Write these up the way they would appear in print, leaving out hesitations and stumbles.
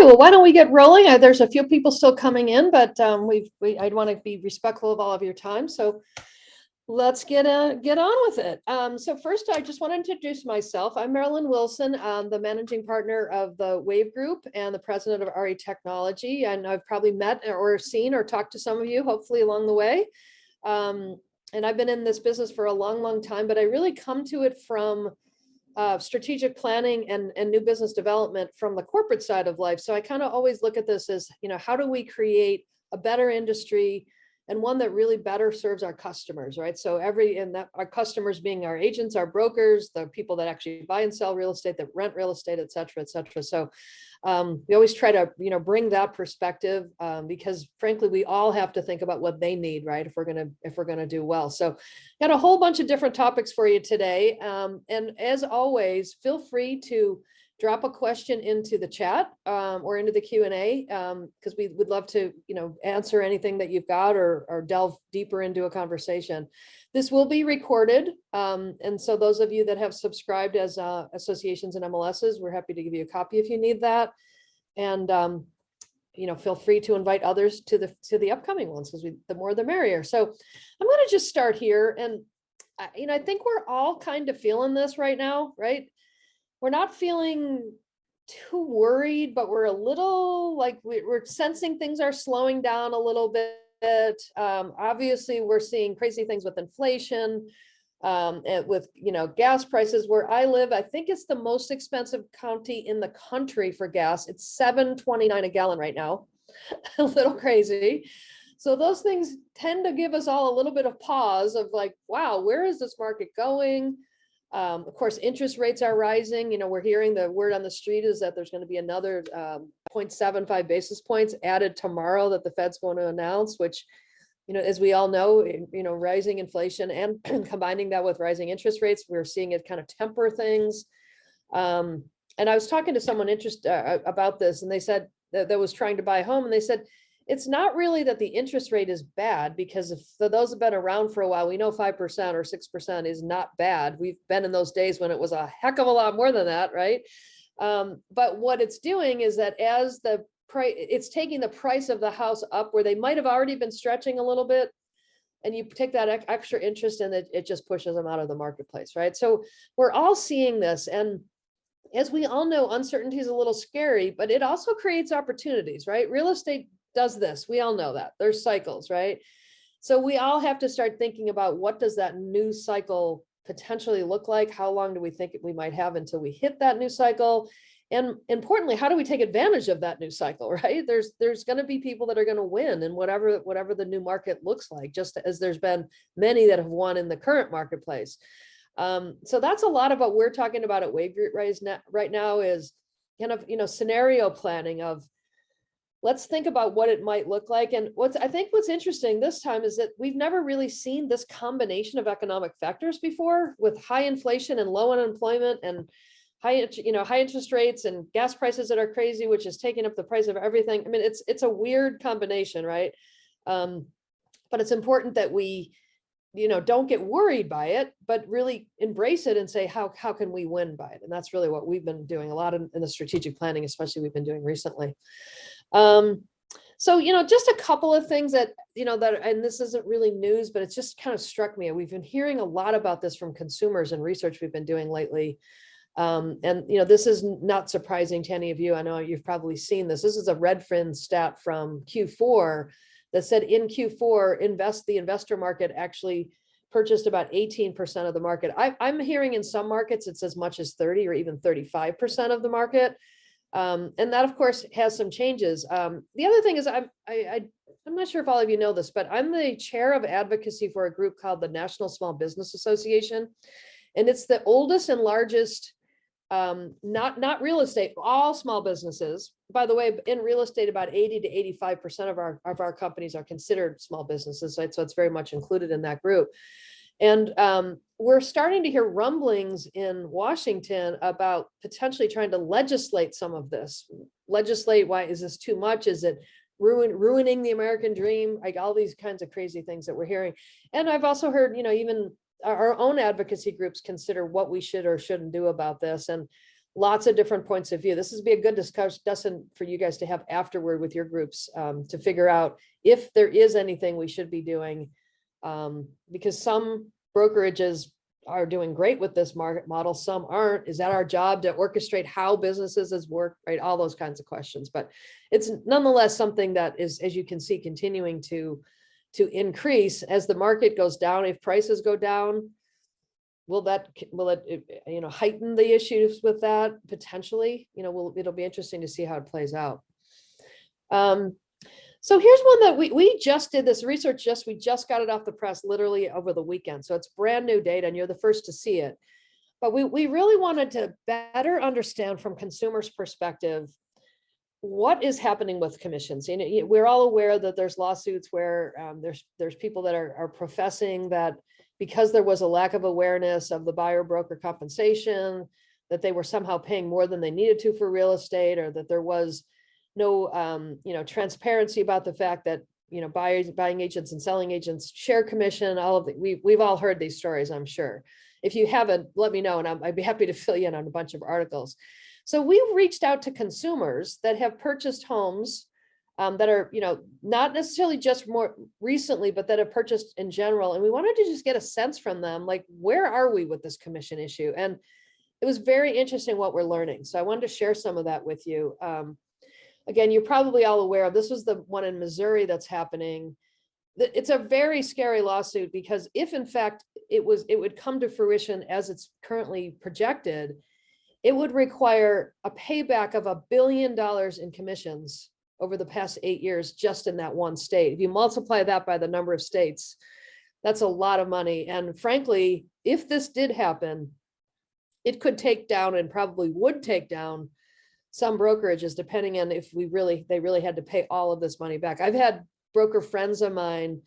well, why don't we get rolling? There's a few people still coming in, but I'd want to be respectful of all of your time. So let's get on with it. So first, I just want to introduce myself. I'm Marilyn Wilson. I'm the managing partner of the WAV Group and the president of RE Technology. And I've probably met or seen or talked to some of you, hopefully along the way. And I've been in this business for a long, long time, but I really come to it from strategic planning and new business development from the corporate side of life. So I kind of always look at this as, how do we create a better industry and one that really better serves our customers, right? So our customers being our agents, our brokers, the people that actually buy and sell real estate, that rent real estate, et cetera, et cetera. So we always try to, bring that perspective because frankly, we all have to think about what they need, right? If we're gonna do well. So got a whole bunch of different topics for you today. And as always, feel free to drop a question into the chat or into the Q&A because we would love to, answer anything that you've got or delve deeper into a conversation. This will be recorded. And so those of you that have subscribed as associations and MLSs, we're happy to give you a copy if you need that. And, feel free to invite others to the upcoming ones because the more the merrier. So I'm going to just start here. And, I think we're all kind of feeling this right now, right? We're not feeling too worried, but we're a little like we're sensing things are slowing down a little bit. Obviously, we're seeing crazy things with inflation, and with gas prices. Where I live, I think it's the most expensive county in the country for gas. It's $7.29 a gallon right now, a little crazy. So those things tend to give us all a little bit of pause of like, wow, where is this market going? Of course, interest rates are rising. We're hearing the word on the street is that there's going to be another 0.75 basis points added tomorrow that the Fed's going to announce, which, as we all know, rising inflation and combining that with rising interest rates, we're seeing it kind of temper things. And I was talking to someone interested about this, and they said that was trying to buy a home, and they said, it's not really that the interest rate is bad, because for those who've been around for a while, we know 5% or 6% is not bad. We've been in those days when it was a heck of a lot more than that, right? But what it's doing is that as the price, it's taking the price of the house up where they might have already been stretching a little bit, and you take that extra interest and it just pushes them out of the marketplace, right? So we're all seeing this, and as we all know, uncertainty is a little scary, but it also creates opportunities, right? Real estate does this. We all know that there's cycles, right? So we all have to start thinking about what does that new cycle potentially look like? How long do we think we might have until we hit that new cycle? And importantly, how do we take advantage of that new cycle, right? There's going to be people that are going to win in whatever the new market looks like, just as there's been many that have won in the current marketplace. So that's a lot of what we're talking about at WAV Group right now is kind of, scenario planning of, let's think about what it might look like. And I think what's interesting this time is that we've never really seen this combination of economic factors before, with high inflation and low unemployment and high interest rates and gas prices that are crazy, which is taking up the price of everything. I mean, it's a weird combination, right? But it's important that we, don't get worried by it, but really embrace it and say, how can we win by it? And that's really what we've been doing a lot in the strategic planning, especially we've been doing recently. So, just a couple of things that, and this isn't really news, but it's just kind of struck me. We've been hearing a lot about this from consumers and research we've been doing lately. And, this is not surprising to any of you. I know you've probably seen this. This is a Redfin stat from Q4 that said in Q4, the investor market actually purchased about 18% of the market. I'm hearing in some markets, it's as much as 30 or even 35% of the market. And that, of course, has some changes. The other thing is I'm not sure if all of you know this, but I'm the chair of advocacy for a group called the National Small Business Association. And it's the oldest and largest, not real estate, all small businesses. By the way, in real estate, about 80 to 85% of our companies are considered small businesses. Right? So it's very much included in that group. And we're starting to hear rumblings in Washington about potentially trying to legislate some of this. Legislate, why is this too much? Is it ruining the American dream? Like all these kinds of crazy things that we're hearing. And I've also heard, even our own advocacy groups consider what we should or shouldn't do about this. And lots of different points of view. This would be a good discussion for you guys to have afterward with your groups, to figure out if there is anything we should be doing, because some brokerages are doing great with this market model, some aren't. Is that our job to orchestrate how businesses work, right? All those kinds of questions, but it's nonetheless something that is, as you can see, continuing to increase as the market goes down. If prices go down, will it heighten the issues with that potentially? It'll be interesting to see how it plays out. So here's one that we just did this research, we just got it off the press literally over the weekend. So it's brand new data and you're the first to see it. But we really wanted to better understand from consumers' perspective what is happening with commissions. We're all aware that there's lawsuits where there's people that are professing that because there was a lack of awareness of the buyer broker compensation, that they were somehow paying more than they needed to for real estate, or that there was no transparency about the fact that buying agents and selling agents share commission. All of it. We've all heard these stories, I'm sure. If you haven't, let me know, and I'd be happy to fill you in on a bunch of articles. So we've reached out to consumers that have purchased homes that are not necessarily just more recently, but that have purchased in general, and we wanted to just get a sense from them, like, where are we with this commission issue? And it was very interesting what we're learning. So I wanted to share some of that with you. Again, you're probably all aware of, this was the one in Missouri that's happening. It's a very scary lawsuit because if in fact it would come to fruition as it's currently projected, it would require a payback of $1 billion in commissions over the past 8 years just in that one state. If you multiply that by the number of states, that's a lot of money. And frankly, if this did happen, it could take down, and probably would take down, some brokerages, depending on if they really had to pay all of this money back. I've had broker friends of mine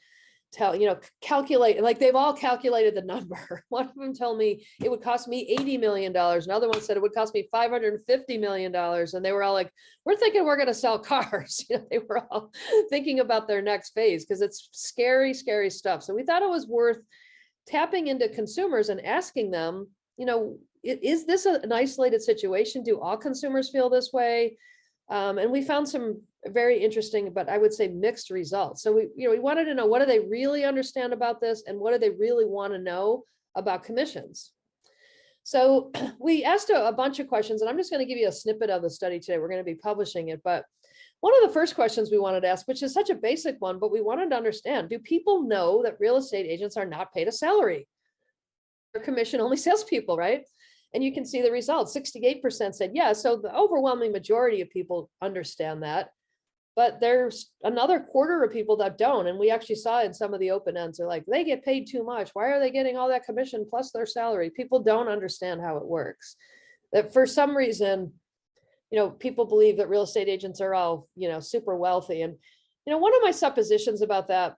calculate, like they've all calculated the number. One of them told me it would cost me $80 million. Another one said it would cost me $550 million. And they were all like, we're thinking we're going to sell cars. They were all thinking about their next phase because it's scary, scary stuff. So we thought it was worth tapping into consumers and asking them, is this an isolated situation? Do all consumers feel this way? And we found some very interesting, but I would say mixed results. So we wanted to know, what do they really understand about this? And what do they really want to know about commissions? So we asked a bunch of questions, and I'm just going to give you a snippet of the study today. We're going to be publishing it. But one of the first questions we wanted to ask, which is such a basic one, but we wanted to understand, do people know that real estate agents are not paid a salary? They're commission-only salespeople, right? And you can see the results. 68% said yes. So the overwhelming majority of people understand that. But there's another quarter of people that don't. And we actually saw in some of the open ends, they're like, they get paid too much. Why are they getting all that commission plus their salary? People don't understand how it works. That for some reason, people believe that real estate agents are all, super wealthy. And, one of my suppositions about that,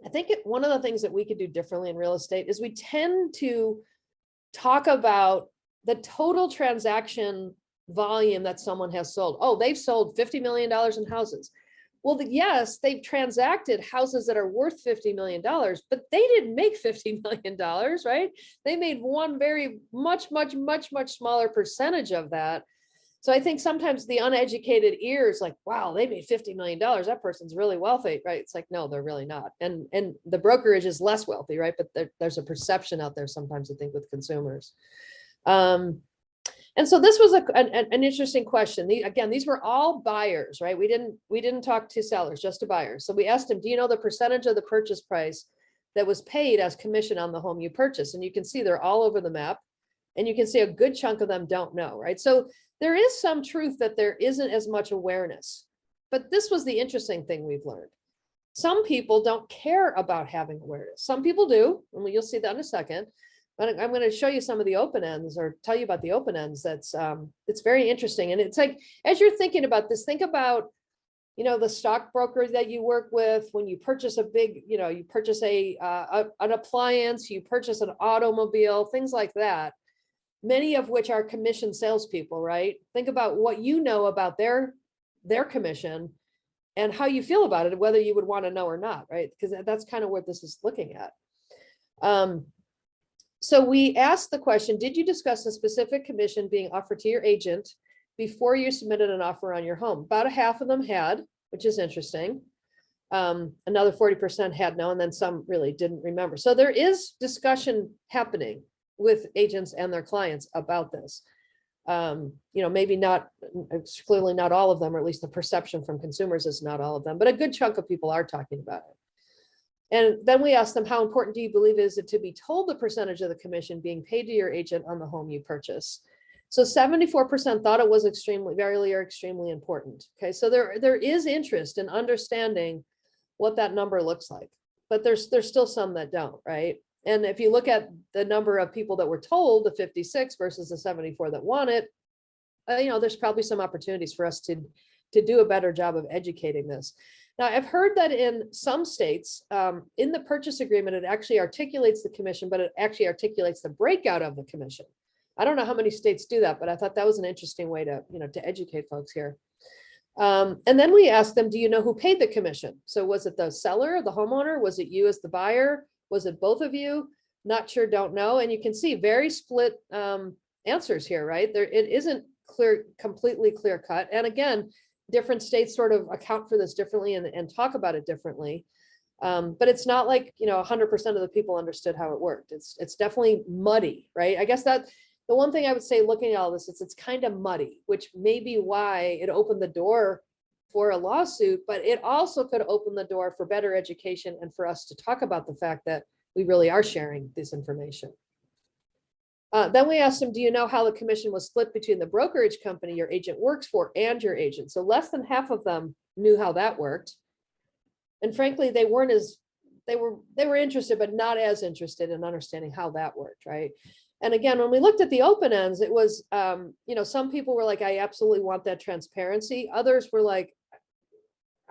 I think one of the things that we could do differently in real estate is we tend to talk about the total transaction volume that someone has sold. Oh, they've sold $50 million in houses. Well, yes, they've transacted houses that are worth $50 million, but they didn't make $50 million, right? They made one very much smaller percentage of that. So I think sometimes the uneducated ear is like, wow, they made $50 million. That person's really wealthy, right? It's like, no, they're really not. And the brokerage is less wealthy, right? But there's a perception out there sometimes, I think, with consumers. And so this was an interesting question. These were all buyers, right? We didn't talk to sellers, just to buyers. So we asked them, do you know the percentage of the purchase price that was paid as commission on the home you purchased? And you can see they're all over the map. And you can see a good chunk of them don't know, right? So there is some truth that there isn't as much awareness. But this was the interesting thing we've learned. Some people don't care about having awareness. Some people do, and you'll see that in a second. But I'm going to show you some of the open ends, or tell you about the open ends. It's very interesting. And it's like, as you're thinking about this, think about, the stockbroker that you work with when you purchase a big, you purchase an appliance, you purchase an automobile, things like that. Many of which are commission salespeople, right? Think about what you know about their commission and how you feel about it, whether you would want to know or not, right? Because that's kind of what this is looking at. So we asked the question, did you discuss a specific commission being offered to your agent before you submitted an offer on your home? About a half of them had, which is interesting. Another 40% had no, and then some really didn't remember. So there is discussion happening with agents and their clients about this. Maybe not, it's clearly not all of them, or at least the perception from consumers is not all of them, but a good chunk of people are talking about it. And then we asked them, how important do you believe is it to be told the percentage of the commission being paid to your agent on the home you purchase? So 74% thought it was extremely important. Okay, so there is interest in understanding what that number looks like, but there's still some that don't, right? And if you look at the number of people that were told, the 56 versus the 74 that want it, there's probably some opportunities for us to do a better job of educating this. Now, I've heard that in some states, in the purchase agreement, it actually articulates the commission, but it actually articulates the breakout of the commission. I don't know how many states do that, but I thought that was an interesting way to, to educate folks here. And then we asked them, do you know who paid the commission? So was it the seller, the homeowner? Was it you as the buyer? Was it both of you? Not sure, don't know. And you can see very split answers here, right? It isn't completely clear cut. And again, different states sort of account for this differently and talk about it differently. But it's not like, 100% of the people understood how it worked. It's definitely muddy, right? I guess that the one thing I would say looking at all this is it's kind of muddy, which may be why it opened the door for a lawsuit, but it also could open the door for better education and for us to talk about the fact that we really are sharing this information. Then we asked them, do you know how the commission was split between the brokerage company your agent works for and your agent? So less than half of them knew how that worked. And frankly, they were interested, but not as interested in understanding how that worked, right? And again, when we looked at the open ends, it was, some people were like, I absolutely want that transparency. Others were like,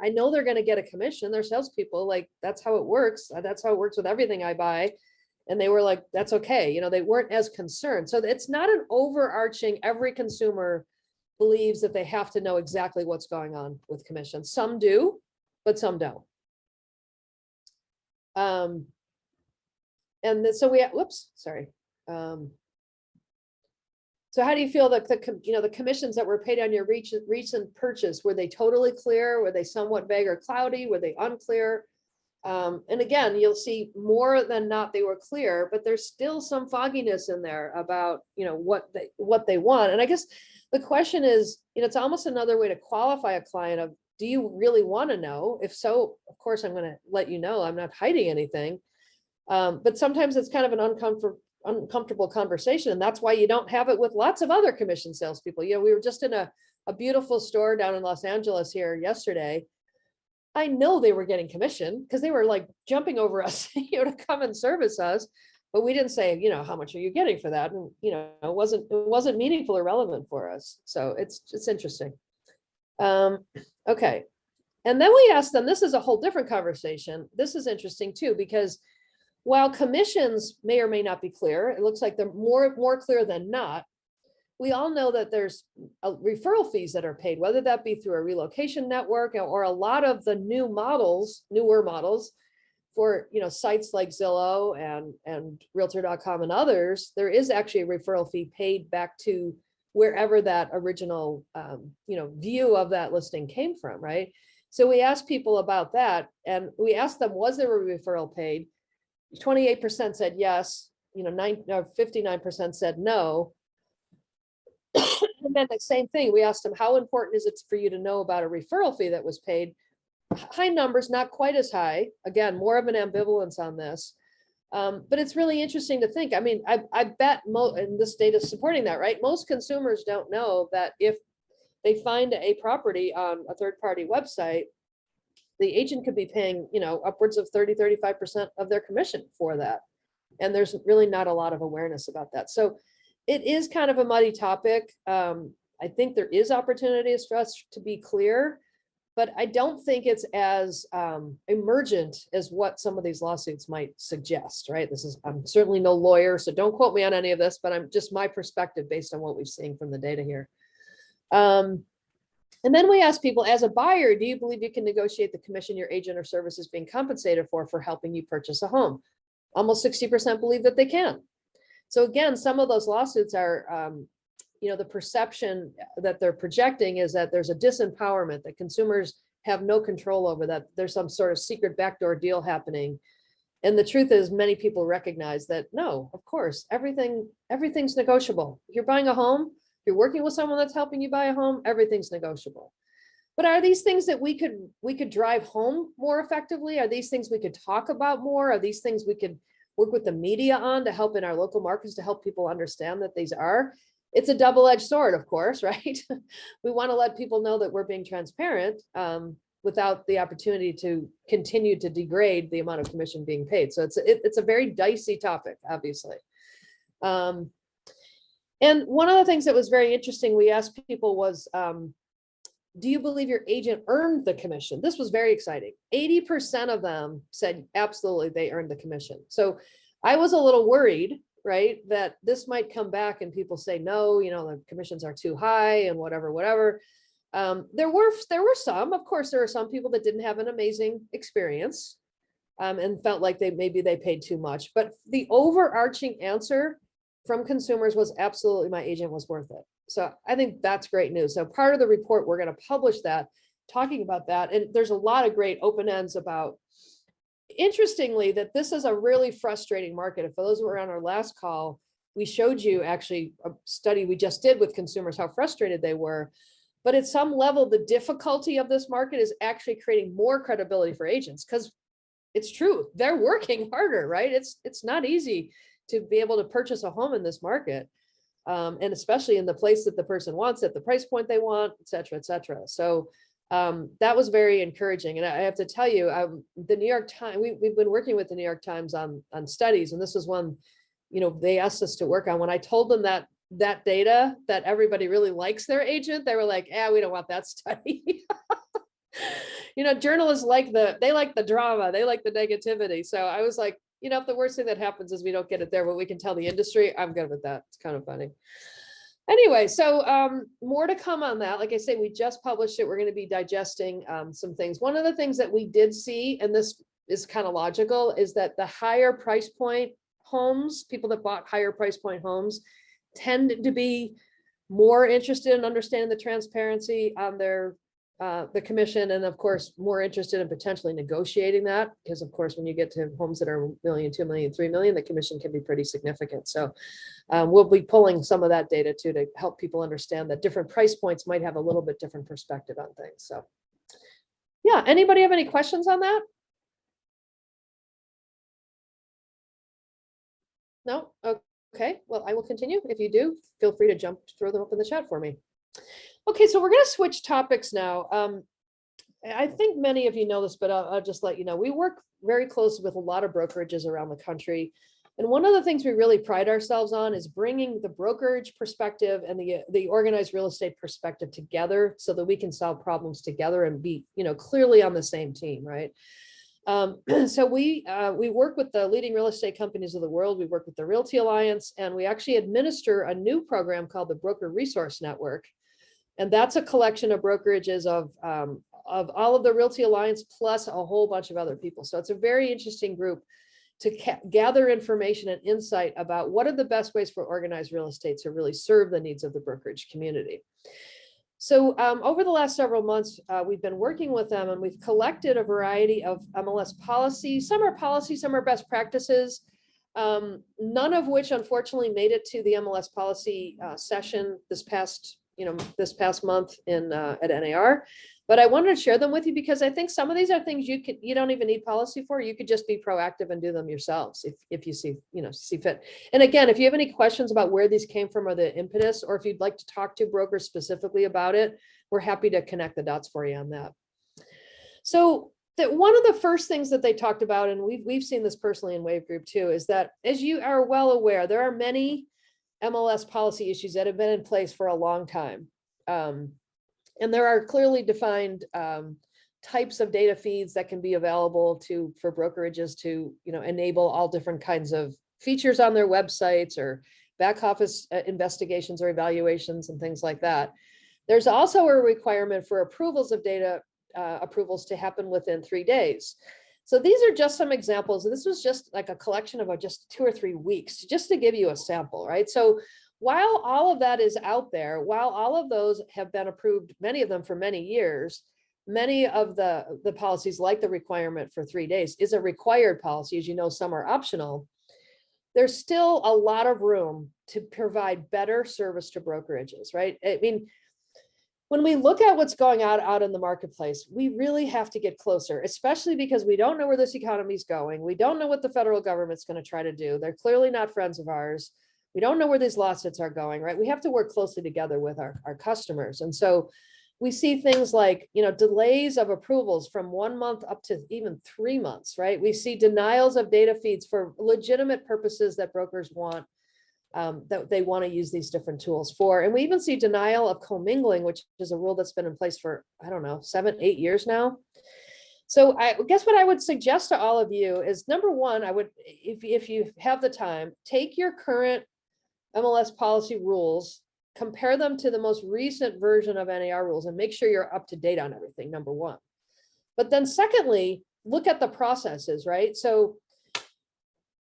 I know they're going to get a commission. They're salespeople. Like, that's how it works. That's how it works with everything I buy. And they were like, that's okay. They weren't as concerned. So it's not an overarching, every consumer believes that they have to know exactly what's going on with commissions. Some do, but some don't. And then, so so how do you feel that the commissions that were paid on your recent purchase, were they totally clear? Were they somewhat vague or cloudy? Were they unclear? And again, you'll see more than not they were clear, but there's still some fogginess in there about what they want. And I guess the question is, it's almost another way to qualify a client of, do you really want to know? If so, of course, I'm going to let you know. I'm not hiding anything. But sometimes it's kind of an uncomfortable conversation, and that's why you don't have it with lots of other commission salespeople. We were just in a beautiful store down in Los Angeles here yesterday. I know they were getting commission because they were like jumping over us, to come and service us, but we didn't say, how much are you getting for that? And it wasn't meaningful or relevant for us. So it's interesting. Okay. And then we asked them, this is a whole different conversation. This is interesting too, because while commissions may or may not be clear, it looks like they're more clear than not. We all know that there's referral fees that are paid, whether that be through a relocation network or a lot of the newer models for sites like Zillow and Realtor.com and others. There is actually a referral fee paid back to wherever that original view of that listing came from, right? So we asked people about that, and we asked them, was there a referral paid? 28% said yes, 59% said no. And then the same thing, we asked them, how important is it for you to know about a referral fee that was paid? High numbers, not quite as high. Again, more of an ambivalence on this. But it's really interesting to think. I mean, I bet, and this data is supporting that, right? Most consumers don't know that if they find a property on a third-party website, the agent could be paying, upwards of 30-35% of their commission for that. And there's really not a lot of awareness about that. So it is kind of a muddy topic. I think there is opportunities for us to be clear, but I don't think it's as emergent as what some of these lawsuits might suggest, right? I'm certainly no lawyer, so don't quote me on any of this, but I'm just my perspective based on what we've seen from the data here. And then we ask people, as a buyer, do you believe you can negotiate the commission your agent or service is being compensated for helping you purchase a home? Almost 60% believe that they can. So again, some of those lawsuits are, the perception that they're projecting is that there's a disempowerment, that consumers have no control over, that there's some sort of secret backdoor deal happening. And the truth is, many people recognize that, no, of course, everything's negotiable. You're buying a home, you're working with someone that's helping you buy a home, everything's negotiable. But are these things that we could drive home more effectively? Are these things we could talk about more? Are these things we could work with the media on to help in our local markets, to help people understand that these are? It's a double-edged sword, of course, right? We want to let people know that we're being transparent, without the opportunity to continue to degrade the amount of commission being paid. So it's a very dicey topic, obviously. And one of the things that was very interesting, we asked people was, do you believe your agent earned the commission? This was very exciting. 80% of them said absolutely they earned the commission. So I was a little worried, right, that this might come back and people say, no, the commissions are too high and whatever. There were some, of course, there are some people that didn't have an amazing experience, and felt like maybe they paid too much. But the overarching answer from consumers was absolutely, my agent was worth it. So I think that's great news. So part of the report, we're going to publish that, talking about that. And there's a lot of great open ends about, interestingly, that this is a really frustrating market. And for those who were on our last call, we showed you actually a study we just did with consumers, how frustrated they were. But at some level, the difficulty of this market is actually creating more credibility for agents, because it's true, they're working harder, right? It's not easy to be able to purchase a home in this market, and especially in the place that the person wants, at the price point they want, et cetera, et cetera. So that was very encouraging. And I have to tell you, the New York Times, we've been working with the New York Times on studies, and this was one, they asked us to work on. When I told them that data, that everybody really likes their agent, they were like, we don't want that study. Journalists like the drama, they like the negativity. So I was like, if the worst thing that happens is we don't get it there, but we can tell the industry, I'm good with that. It's kind of funny. Anyway, so more to come on that. Like I say, we just published it. We're going to be digesting some things. One of the things that we did see, and this is kind of logical, is that the higher price point homes, people that bought higher price point homes, tend to be more interested in understanding the transparency on their the commission, and of course more interested in potentially negotiating that, because of course when you get to homes that are $1 million, $2 million, $3 million, the commission can be pretty significant. So we'll be pulling some of that data too, to help people understand that different price points might have a little bit different perspective on things. So yeah, anybody have any questions on that? No? Okay, well, I will continue. If you do, feel free to throw them up in the chat for me. Okay, so we're going to switch topics now. I think many of you know this, but I'll just let you know. We work very closely with a lot of brokerages around the country. And one of the things we really pride ourselves on is bringing the brokerage perspective and the organized real estate perspective together, so that we can solve problems together and be, clearly on the same team, right? So we work with the leading real estate companies of the world. We work with the Realty Alliance, and we actually administer a new program called the Broker Resource Network. And that's a collection of brokerages of all of the Realty Alliance, plus a whole bunch of other people. So it's a very interesting group to gather information and insight about what are the best ways for organized real estate to really serve the needs of the brokerage community. So over the last several months, we've been working with them, and we've collected a variety of MLS policies. Some are best practices, none of which unfortunately made it to the MLS policy session this past month at NAR. But I wanted to share them with you, because I think some of these are things you don't even need policy for. You could just be proactive and do them yourselves if you see fit. And again, if you have any questions about where these came from or the impetus, or if you'd like to talk to brokers specifically about it, we're happy to connect the dots for you on that. So one of the first things that they talked about, and we've seen this personally in WAV Group too, is that, as you are well aware, there are many MLS policy issues that have been in place for a long time. And there are clearly defined types of data feeds that can be available for brokerages to enable all different kinds of features on their websites, or back office investigations or evaluations and things like that. There's also a requirement for approvals of data approvals to happen within 3 days. So these are just some examples. This was just like a collection of just 2 or 3 weeks, just to give you a sample, right? So while all of that is out there, while all of those have been approved, many of them for many years, many of the policies, like the requirement for 3 days, is a required policy. As you know, some are optional. There's still a lot of room to provide better service to brokerages, right? I mean, when we look at what's going on out in the marketplace, we really have to get closer, especially because we don't know where this economy is going. We don't know what the federal government's going to try to do. They're clearly not friends of ours. We don't know where these lawsuits are going, right? We have to work closely together with our customers. And so we see things like, delays of approvals from 1 month up to even 3 months, right? We see denials of data feeds for legitimate purposes that brokers want, that they want to use these different tools for. And we even see denial of commingling, which is a rule that's been in place for, I don't know, 7, 8 years now. So I guess what I would suggest to all of you is, number one, I would, if you have the time, take your current MLS policy rules, compare them to the most recent version of NAR rules, and make sure you're up to date on everything, number one. But then secondly, look at the processes, right? So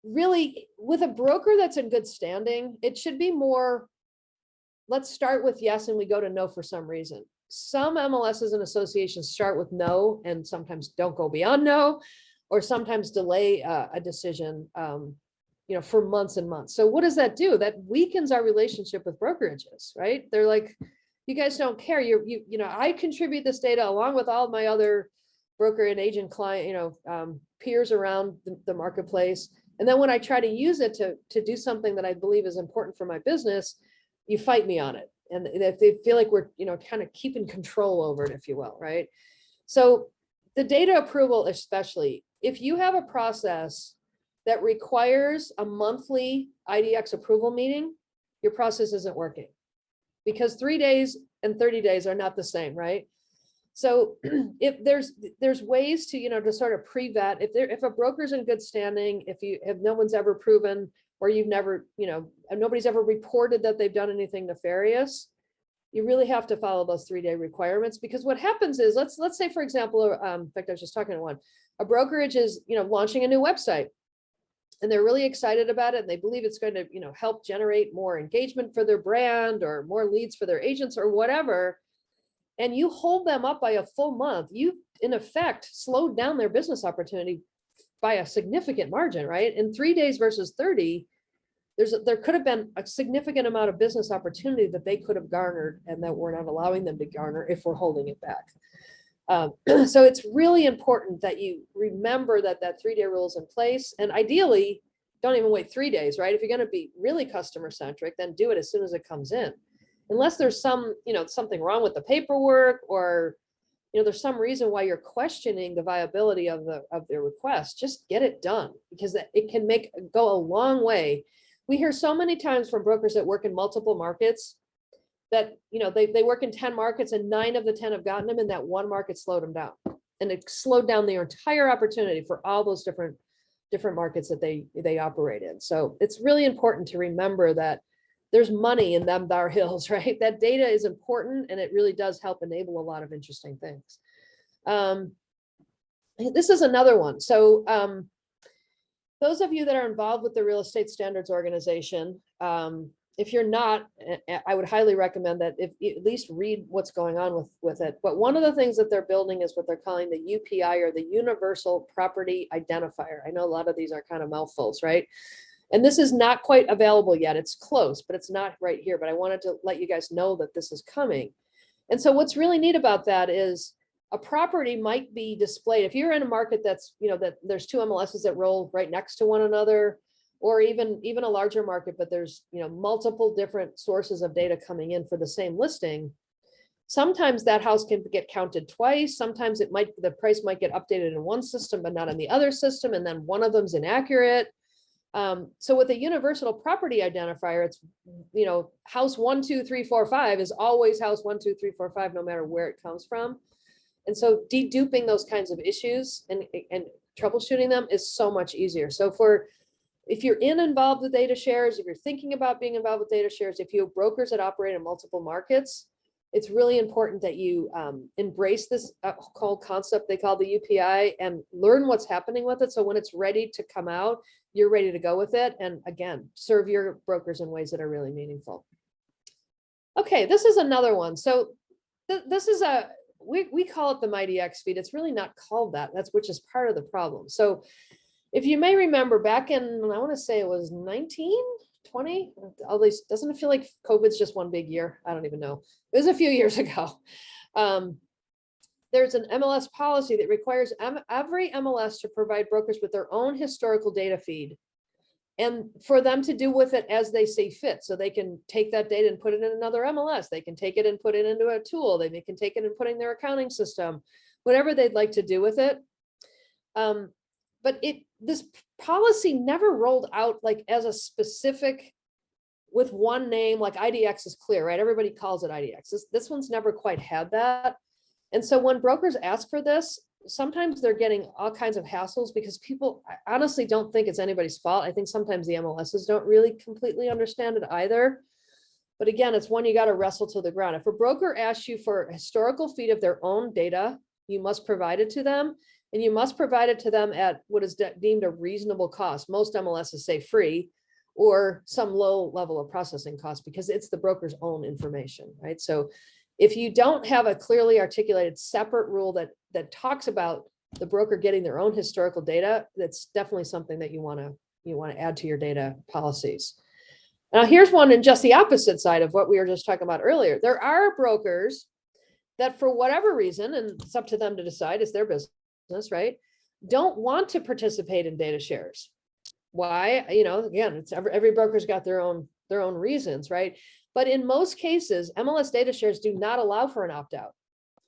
really, with a broker that's in good standing, it should be more, let's start with yes and we go to no for some reason. Some MLSs and associations start with no and sometimes don't go beyond no, or sometimes delay a decision for months and months. So what does that do? That weakens our relationship with brokerages, right? They're like, you guys don't care. I contribute this data along with all my other broker and agent client, peers around the marketplace. And then when I try to use it to do something that I believe is important for my business, you fight me on it. And they feel like we're, kind of keeping control over it, if you will, right? So the data approval, especially, if you have a process that requires a monthly IDX approval meeting, your process isn't working, because 3 days and 30 days are not the same, right? So if there's ways to, to sort of pre-vet, if a broker's in good standing, if no one's ever proven, or you've never, nobody's ever reported that they've done anything nefarious, you really have to follow those 3-day requirements. Because what happens is, let's say, for example, in fact, I was just talking to one, a brokerage is, launching a new website, and they're really excited about it, and they believe it's going to, help generate more engagement for their brand or more leads for their agents or whatever. And you hold them up by a full month, you in effect slowed down their business opportunity by a significant margin, right? In 3 days versus 30, there could have been a significant amount of business opportunity that they could have garnered, and that we're not allowing them to garner if we're holding it back. So it's really important that you remember that 3-day rule is in place, and ideally, don't even wait 3 days, right? If you're going to be really customer centric, then do it as soon as it comes in. Unless there's something wrong with the paperwork, or, there's some reason why you're questioning the viability of their request, just get it done, because it can go a long way. We hear so many times from brokers that work in multiple markets that, they work in 10 markets and 9 of the 10 have gotten them, and that one market slowed them down. And it slowed down their entire opportunity for all those different markets that they operate in. So it's really important to remember that there's money in them Thar Hills, right? That data is important, and it really does help enable a lot of interesting things. This is another one. So those of you that are involved with the Real Estate Standards Organization, if you're not, I would highly recommend that if you at least read what's going on with it. But one of the things that they're building is what they're calling the UPI, or the Universal Property Identifier. I know a lot of these are kind of mouthfuls, right? And this is not quite available yet. It's close, but it's not right here. But I wanted to let you guys know that this is coming. And so what's really neat about that is a property might be displayed. If you're in a market that's, that there's 2 MLSs that roll right next to one another, or even a larger market, but there's, multiple different sources of data coming in for the same listing, sometimes that house can get counted twice. Sometimes the price might get updated in one system, but not in the other system. And then one of them's inaccurate. So with a universal property identifier, it's, house 1, 2, 3, 4, 5 is always house 1, 2, 3, 4, 5, no matter where it comes from. And so deduping those kinds of issues and troubleshooting them is so much easier. So if you're involved with data shares, if you're thinking about being involved with data shares, if you have brokers that operate in multiple markets, it's really important that you embrace this whole concept they call the UPI and learn what's happening with it. So when it's ready to come out, you're ready to go with it. And again, serve your brokers in ways that are really meaningful. Okay, this is another one. So this is we call it the Mighty X feed. It's really not called that. Which is part of the problem. So if you may remember back in, I want to say it was 1920, at least doesn't it feel like COVID's just one big year? I don't even know. It was a few years ago. There's an MLS policy that requires every MLS to provide brokers with their own historical data feed and for them to do with it as they see fit. So they can take that data and put it in another MLS. They can take it and put it into a tool. They can take it and put it in their accounting system, whatever they'd like to do with it. But this policy never rolled out like as a specific with one name, like IDX is clear, right? Everybody calls it IDX. This one's never quite had that. And so when brokers ask for this, sometimes they're getting all kinds of hassles because people, I honestly don't think it's anybody's fault. I think sometimes the MLSs don't really completely understand it either. But again, it's one you got to wrestle to the ground. If a broker asks you for a historical feed of their own data, you must provide it to them. And you must provide it to them at what is deemed a reasonable cost. Most MLSs say free or some low level of processing cost because it's the broker's own information, right? So if you don't have a clearly articulated separate rule that talks about the broker getting their own historical data, that's definitely something that you want to add to your data policies. Now here's one in just the opposite side of what we were just talking about earlier. There are brokers that for whatever reason, and it's up to them to decide, it's their business, right? Don't want to participate in data shares. Why? Again, it's every broker's got their own reasons, right? But in most cases, MLS data shares do not allow for an opt-out.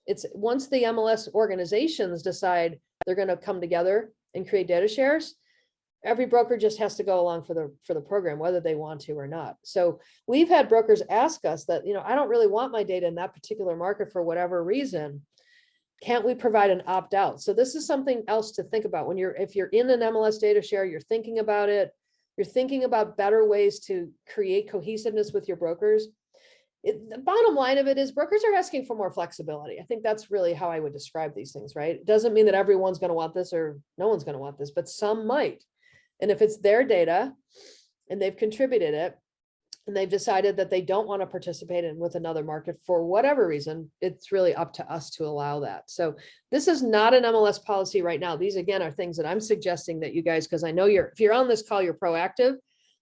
It's once the MLS organizations decide they're going to come together and create data shares, every broker just has to go along for the program, whether they want to or not. So we've had brokers ask us that, I don't really want my data in that particular market for whatever reason. Can't we provide an opt-out? So this is something else to think about if you're in an MLS data share, you're thinking about it. You're thinking about better ways to create cohesiveness with your brokers. The bottom line of it is brokers are asking for more flexibility. I think that's really how I would describe these things, right? It doesn't mean that everyone's going to want this or no one's going to want this, but some might. And if it's their data and they've contributed it and they've decided that they don't want to participate in with another market for whatever reason, it's really up to us to allow that. So this is not an MLS policy right now. These again are things that I'm suggesting that you guys, because I know if you're on this call, you're proactive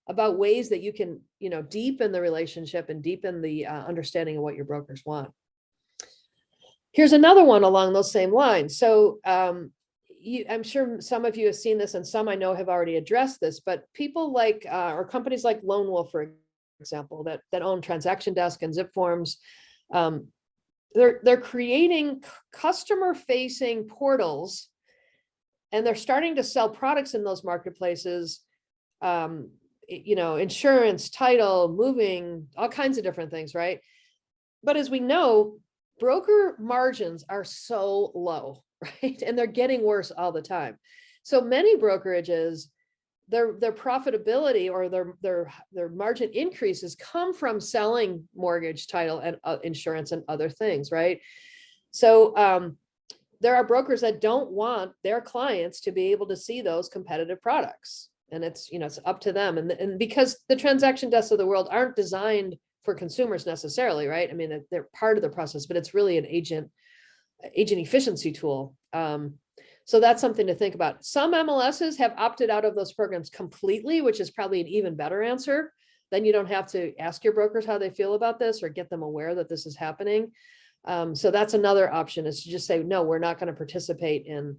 about ways that you can, deepen the relationship and deepen the understanding of what your brokers want. Here's another one along those same lines. So I'm sure some of you have seen this and some I know have already addressed this, but people like, or companies like Lone Wolf, for example, that own Transaction Desk and Zip Forms, they're creating customer-facing portals, and they're starting to sell products in those marketplaces, insurance, title, moving, all kinds of different things, right? But as we know, broker margins are so low, right? And they're getting worse all the time. So many brokerages, their profitability or their margin increases come from selling mortgage, title, and insurance and other things, right? So there are brokers that don't want their clients to be able to see those competitive products, and it's up to them. And because the transaction desks of the world aren't designed for consumers necessarily, right? I mean, they're part of the process, but it's really an agent efficiency tool. So that's something to think about. Some MLSs have opted out of those programs completely, which is probably an even better answer. Then you don't have to ask your brokers how they feel about this or get them aware that this is happening. So that's another option, is to just say, no, we're not going to participate in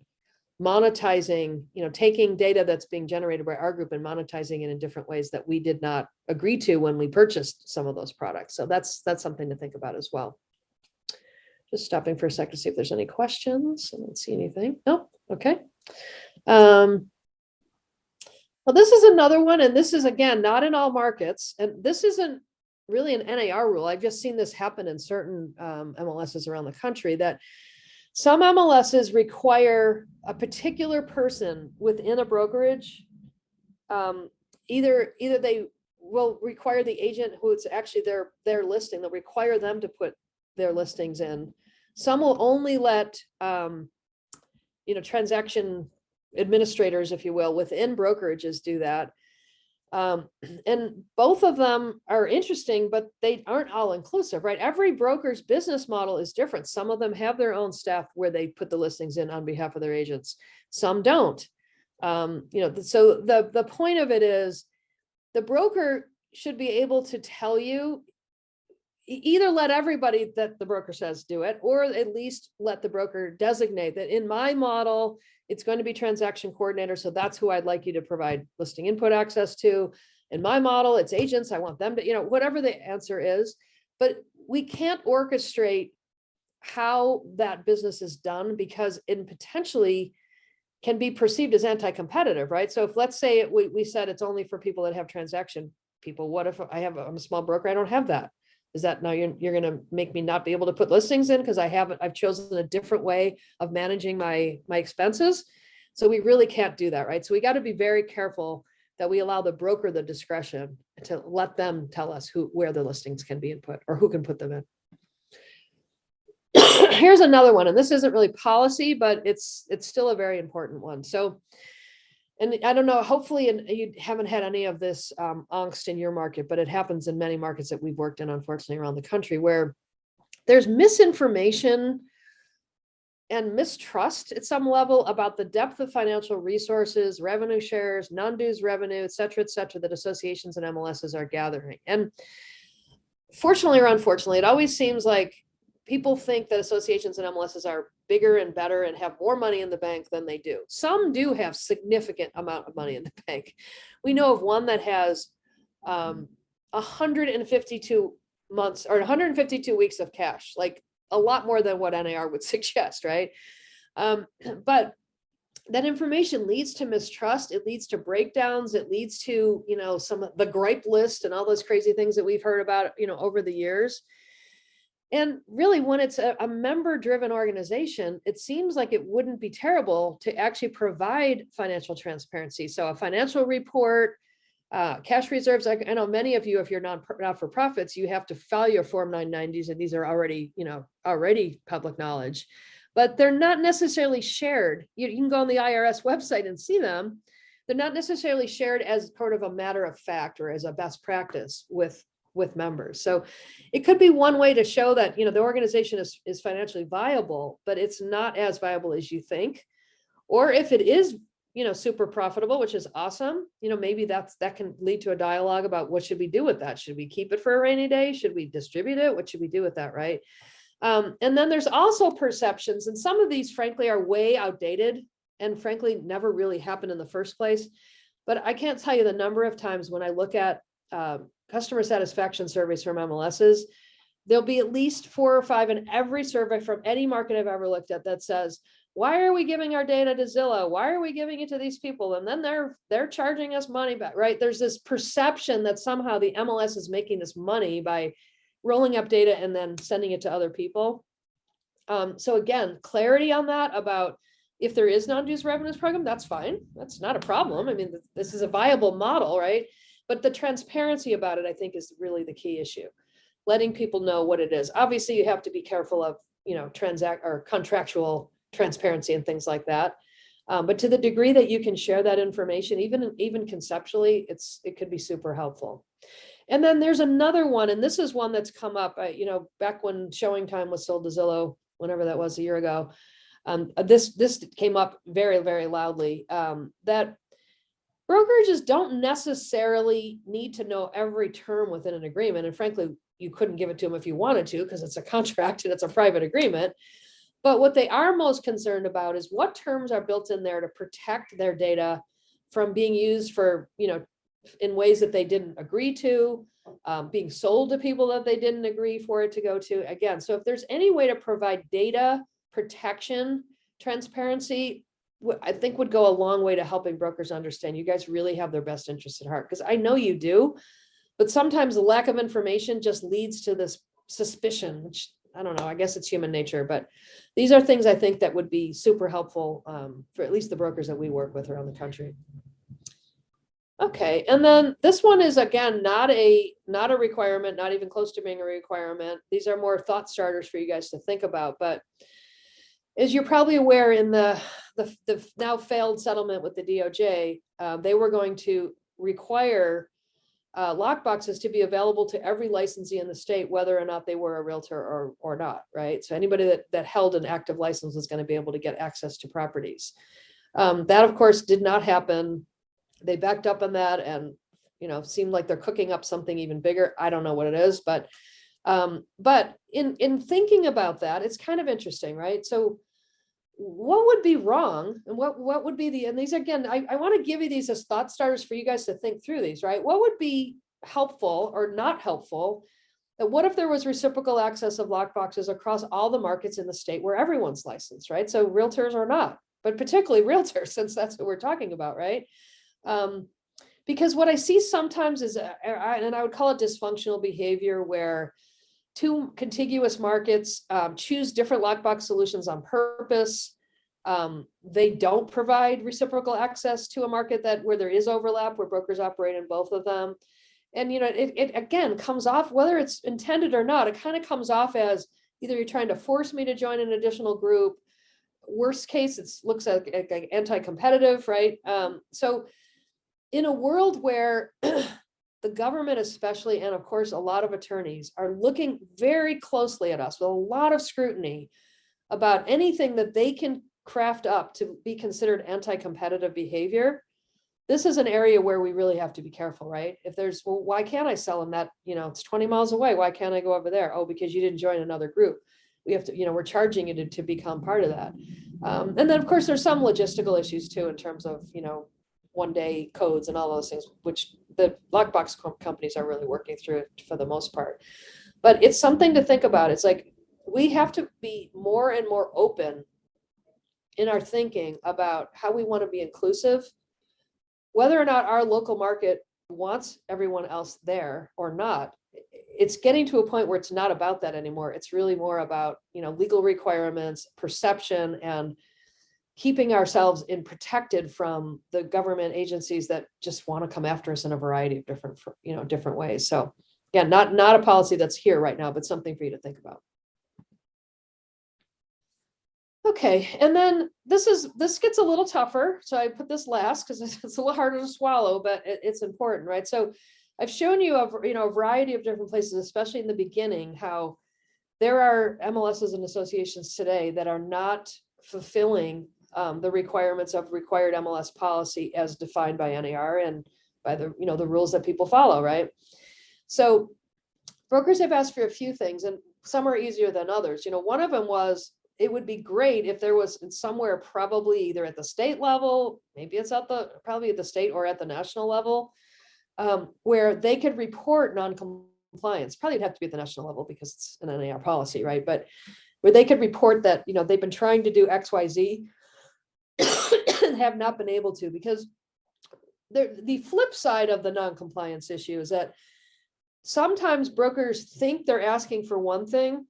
monetizing, taking data that's being generated by our group and monetizing it in different ways that we did not agree to when we purchased some of those products. So that's something to think about as well. Just stopping for a sec to see if there's any questions. I don't see anything. Nope. Okay. Well, this is another one, and this is, again, not in all markets. And this isn't really an NAR rule. I've just seen this happen in certain MLSs around the country, that some MLSs require a particular person within a brokerage. Either they will require the agent who it's actually their listing, they'll require them to put their listings in. Some will only let, transaction administrators, if you will, within brokerages do that. And both of them are interesting, but they aren't all inclusive, right? Every broker's business model is different. Some of them have their own staff where they put the listings in on behalf of their agents. Some don't. So the point of it is the broker should be able to tell you, either let everybody that the broker says do it, or at least let the broker designate that in my model, it's going to be transaction coordinator. So that's who I'd like you to provide listing input access to. In my model, it's agents. I want them to, whatever the answer is, but we can't orchestrate how that business is done because it potentially can be perceived as anti-competitive, right? So if let's say we said it's only for people that have transaction people, what if I'm a small broker, I don't have that? Is that now you're going to make me not be able to put listings in because I've chosen a different way of managing my expenses? So we really can't do that, right? So we got to be very careful that we allow the broker the discretion to let them tell us where the listings can be input or who can put them in. Here's another one, and this isn't really policy, but it's still a very important one. So, and I don't know, hopefully you haven't had any of this angst in your market, but it happens in many markets that we've worked in, unfortunately, around the country, where there's misinformation and mistrust at some level about the depth of financial resources, revenue shares, non-dues revenue, et cetera, that associations and MLSs are gathering. And fortunately or unfortunately, it always seems like people think that associations and MLSs are bigger and better and have more money in the bank than they do. Some do have significant amount of money in the bank. We know of one that has 152 months or 152 weeks of cash, like a lot more than what NAR would suggest, right? But that information leads to mistrust. It leads to breakdowns. It leads to, some of the gripe list and all those crazy things that we've heard about, over the years. And really, when it's a member-driven organization, it seems like it wouldn't be terrible to actually provide financial transparency. So a financial report, cash reserves. I know many of you, if you're not-for-profits, you have to file your Form 990s, and these are already, already public knowledge, but they're not necessarily shared. You can go on the IRS website and see them. They're not necessarily shared as sort of a matter of fact or as a best practice with members. So it could be one way to show that, the organization is financially viable, but it's not as viable as you think. Or if it is, super profitable, which is awesome, maybe that can lead to a dialogue about what should we do with that? Should we keep it for a rainy day? Should we distribute it? What should we do with that, right? And then there's also perceptions, and some of these, frankly, are way outdated and frankly never really happened in the first place. But I can't tell you the number of times when I look at customer satisfaction surveys from MLSs, there'll be at least 4 or 5 in every survey from any market I've ever looked at that says, why are we giving our data to Zillow? Why are we giving it to these people? And then they're charging us money back, right? There's this perception that somehow the MLS is making this money by rolling up data and then sending it to other people. So again, clarity on that about if there is non-dues revenues program, that's fine. That's not a problem. I mean, this is a viable model, right? But the transparency about it, I think, is really the key issue. Letting people know what it is. Obviously, you have to be careful of, contractual transparency and things like that. But to the degree that you can share that information, even conceptually, it could be super helpful. And then there's another one, and this is one that's come up, back when Showing Time was sold to Zillow, whenever that was, a year ago. This came up very, very loudly, that brokerages don't necessarily need to know every term within an agreement. And frankly, you couldn't give it to them if you wanted to, because it's a contract and it's a private agreement. But what they are most concerned about is what terms are built in there to protect their data from being used for, in ways that they didn't agree to, being sold to people that they didn't agree for it to go to. Again, so if there's any way to provide data protection, transparency, I think would go a long way to helping brokers understand you guys really have their best interests at heart. Because I know you do, but sometimes the lack of information just leads to this suspicion, which I don't know, I guess it's human nature, but these are things I think that would be super helpful for at least the brokers that we work with around the country. Okay, and then this one is again not a requirement, not even close to being a requirement. These are more thought starters for you guys to think about. But as you're probably aware, in the now failed settlement with the DOJ, they were going to require lockboxes to be available to every licensee in the state, whether or not they were a realtor or not, right? So anybody that held an active license was going to be able to get access to properties. That, of course, did not happen. They backed up on that, and seemed like they're cooking up something even bigger. I don't know what it is, but in thinking about that, it's kind of interesting, right? So what would be wrong, and what would be and these, again, I want to give you these as thought starters for you guys to think through these, right? What would be helpful or not helpful? And what if there was reciprocal access of lockboxes across all the markets in the state where everyone's licensed, right? So realtors or not, but particularly realtors, since that's what we're talking about, right? Because what I see sometimes is, and I would call it dysfunctional behavior, where two contiguous markets choose different lockbox solutions on purpose. They don't provide reciprocal access to a market where there is overlap, where brokers operate in both of them. And it again comes off, whether it's intended or not, it kind of comes off as either you're trying to force me to join an additional group. Worst case, it looks like anti-competitive, right? So in a world where the government especially, and of course, a lot of attorneys are looking very closely at us with a lot of scrutiny about anything that they can craft up to be considered anti-competitive behavior, this is an area where we really have to be careful, right? If there's, well, why can't I sell them that, it's 20 miles away. Why can't I go over there? Oh, because you didn't join another group. We have to, we're charging you to become part of that. And then of course, there's some logistical issues too, in terms of, 1-day codes and all those things, which the lockbox companies are really working through for the most part. But it's something to think about. It's like, we have to be more and more open in our thinking about how we want to be inclusive, whether or not our local market wants everyone else there or not. It's getting to a point where it's not about that anymore. It's really more about, legal requirements, perception, and keeping ourselves protected from the government agencies that just want to come after us in a variety of different ways. So yeah, not a policy that's here right now, but something for you to think about. Okay, and then this gets a little tougher. So I put this last because it's a little harder to swallow, but it's important, right? So I've shown you a variety of different places, especially in the beginning, how there are MLSs and associations today that are not fulfilling the requirements of required MLS policy as defined by NAR and by the the rules that people follow, right? So brokers have asked for a few things, and some are easier than others. One of them was, it would be great if there was somewhere, probably either at the state level, maybe it's probably at the state or at the national level, where they could report non-compliance. Probably it'd have to be at the national level because it's an NAR policy, right? But where they could report that they've been trying to do XYZ and have not been able to, because the flip side of the non-compliance issue is that sometimes brokers think they're asking for one thing,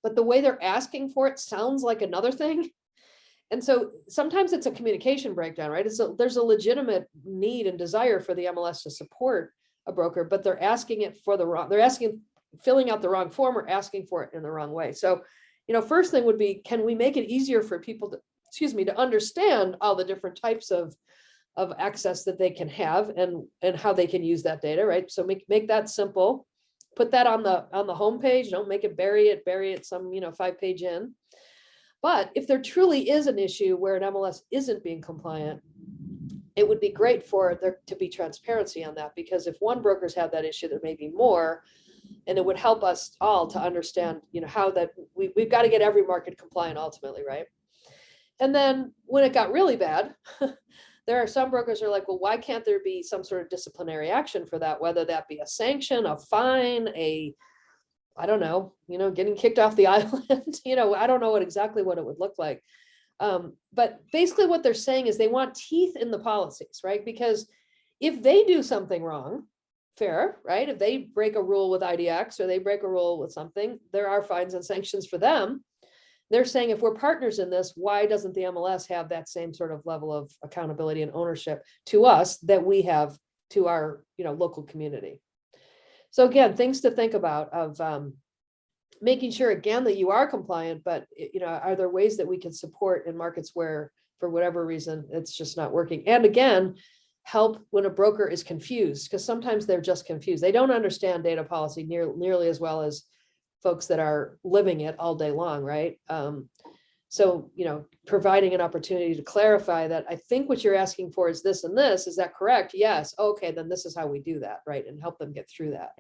but the way they're asking for it sounds like another thing. And so sometimes it's a communication breakdown, right? There's a legitimate need and desire for the MLS to support a broker, but they're asking it for filling out the wrong form or asking for it in the wrong way. So, first thing would be, can we make it easier for people to understand all the different types of access that they can have and how they can use that data, right? So make that simple. Put that on the homepage. Don't make it bury it some 5-page in. But if there truly is an issue where an MLS isn't being compliant, it would be great for there to be transparency on that, because if one broker's had that issue, there may be more, and it would help us all to understand, how that we've got to get every market compliant ultimately, right? And then when it got really bad, there are some brokers who are like, well, why can't there be some sort of disciplinary action for that? Whether that be a sanction, a fine, I don't know, getting kicked off the island, I don't know exactly what it would look like. But basically what they're saying is they want teeth in the policies, right? Because if they do something wrong, fair, right? If they break a rule with IDX or they break a rule with something, there are fines and sanctions for them. they're saying if we're partners in this, why doesn't the MLS have that same sort of level of accountability and ownership to us that we have to our, local community? So again, things to think about of making sure again that you are compliant, but are there ways that we can support in markets where for whatever reason it's just not working? And again, help when a broker is confused, because sometimes they're just confused. They don't understand data policy nearly as well as folks that are living it all day long, right? So, providing an opportunity to clarify that I think what you're asking for is this and this, is that correct? Yes. Okay, then this is how we do that, right? And help them get through that.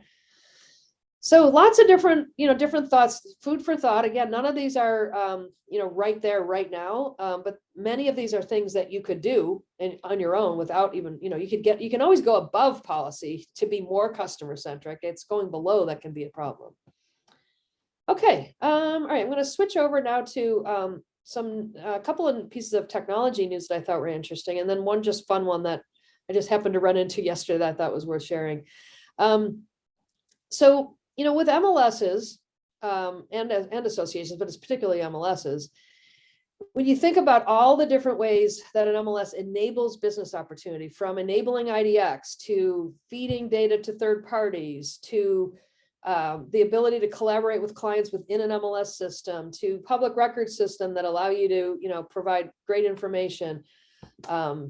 So lots of different, different thoughts, food for thought. Again, none of these are, right there, right now. But many of these are things that you could do on your own without even, you can always go above policy to be more customer centric. It's going below that can be a problem. Okay. All right. I'm going to switch over now to a couple of pieces of technology news that I thought were interesting. And then one just fun one that I just happened to run into yesterday that I thought was worth sharing. So, with MLSs and associations, but it's particularly MLSs, when you think about all the different ways that an MLS enables business opportunity, from enabling IDX to feeding data to third parties, to the ability to collaborate with clients within an MLS system, to public record system that allow you to, provide great information, market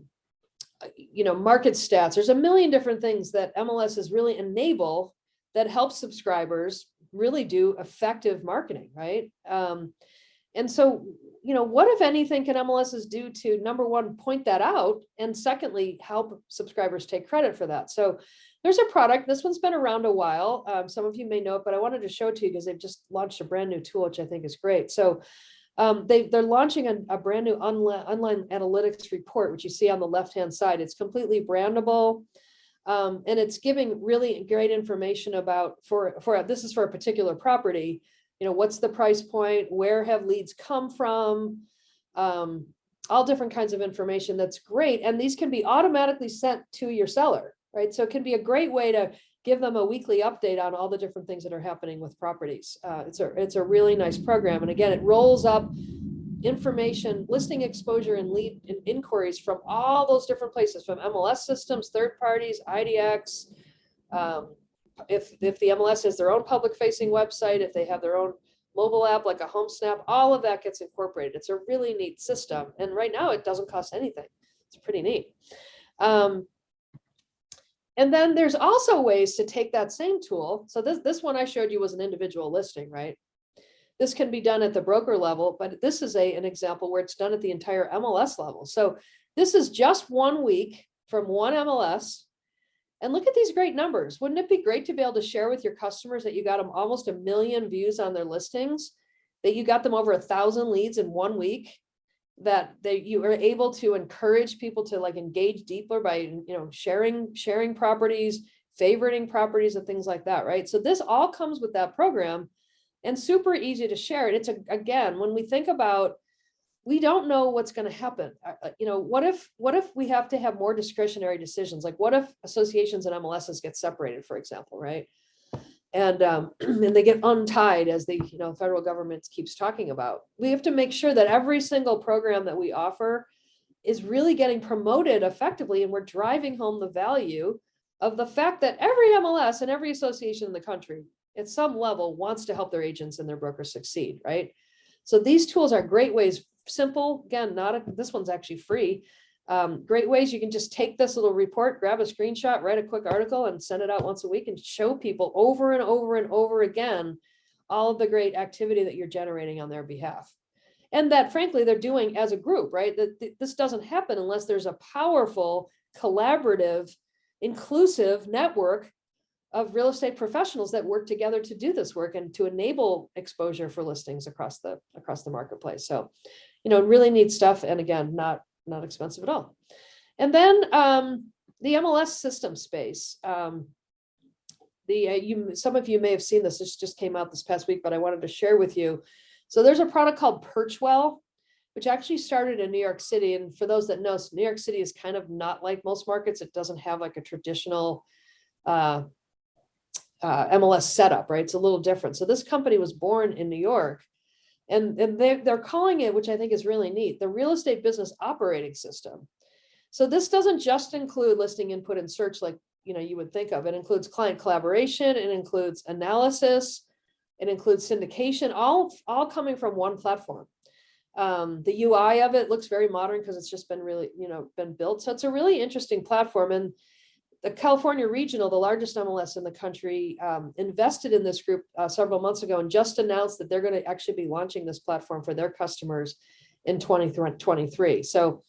stats. There's a million different things that MLSs really enable that helps subscribers really do effective marketing, right? And so, what, if anything, can MLSs do to, number one, point that out, and secondly, help subscribers take credit for that? So there's a product, this one's been around a while. Some of you may know it, but I wanted to show it to you because they've just launched a brand new tool, which I think is great. So they're launching a brand new online analytics report, which you see on the left-hand side. It's completely brandable. And it's giving really great information about, this is for a particular property, what's the price point, where have leads come from, all different kinds of information. That's great. And these can be automatically sent to your seller, right? So it can be a great way to give them a weekly update on all the different things that are happening with properties. It's a really nice program. And again, it rolls up information, listing exposure and lead and inquiries from all those different places, from MLS systems, third parties, IDX. If the MLS has their own public facing website, if they have their own mobile app like a Home Snap, all of that gets incorporated. It's a really neat system. And right now it doesn't cost anything. It's pretty neat. And then there's also ways to take that same tool. So this one I showed you was an individual listing, right? This can be done at the broker level, but this is an example where it's done at the entire MLS level. So this is just 1 week from one MLS. And look at these great numbers. Wouldn't it be great to be able to share with your customers that you got them almost 1 million views on their listings, that you got them over 1,000 leads in 1 week, that you are able to encourage people to engage deeper by, sharing properties, favoriting properties and things like that, right? So this all comes with that program and super easy to share. And it's again, when we think about, we don't know what's going to happen. What if we have to have more discretionary decisions? Like what if associations and MLSs get separated, for example, right? And and they get untied, as the federal government keeps talking about. We have to make sure that every single program that we offer is really getting promoted effectively, and we're driving home the value of the fact that every MLS and every association in the country at some level wants to help their agents and their brokers succeed, right? So these tools are great ways, simple, again, this one's actually free. Great ways. You can just take this little report, grab a screenshot, write a quick article and send it out once a week and show people over and over and over again all of the great activity that you're generating on their behalf. And that frankly, they're doing as a group, right? This doesn't happen unless there's a powerful, collaborative, inclusive network of real estate professionals that work together to do this work and to enable exposure for listings across the marketplace. So, really neat stuff. And again, not expensive at all. And then the MLS system space. Some of you may have seen this. This just came out this past week, but I wanted to share with you. So there's a product called Perchwell, which actually started in New York City. And for those that know, New York City is kind of not like most markets. It doesn't have a traditional MLS setup, right? It's a little different. So this company was born in New York. And they're calling it, which I think is really neat, the real estate business operating system. So this doesn't just include listing input and search like, you would think of. It includes client collaboration, it includes analysis, it includes syndication, all coming from one platform. The UI of it looks very modern because it's just been really, been built. So it's a really interesting platform. And the California Regional, the largest MLS in the country, invested in this group several months ago and just announced that they're going to actually be launching this platform for their customers in 2023. So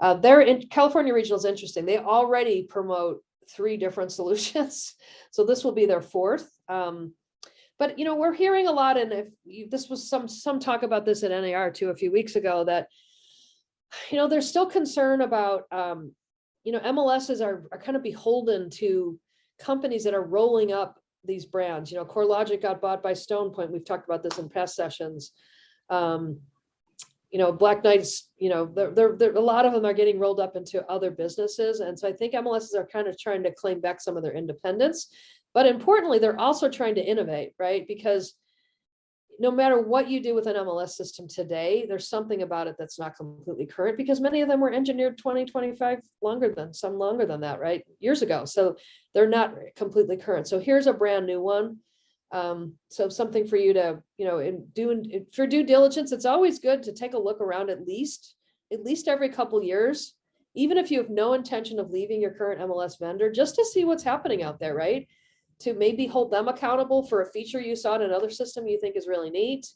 California Regional is interesting. They already promote 3 different solutions. So this will be their 4th. But we're hearing a lot, and this was some talk about this at NAR too a few weeks ago, that there's still concern about MLSs are kind of beholden to companies that are rolling up these brands. CoreLogic got bought by Stone Point. We've talked about this in past sessions. Black Knights, a lot of them are getting rolled up into other businesses. And so I think MLSs are kind of trying to claim back some of their independence. But importantly, they're also trying to innovate, right? Because no matter what you do with an MLS system today, there's something about it that's not completely current, because many of them were engineered 20, 25, longer than that, right? Years ago. So they're not completely current. So here's a brand new one. So something for you to, for due diligence, it's always good to take a look around at least every couple years, even if you have no intention of leaving your current MLS vendor, just to see what's happening out there, right? To maybe hold them accountable for a feature you saw in another system you think is really neat.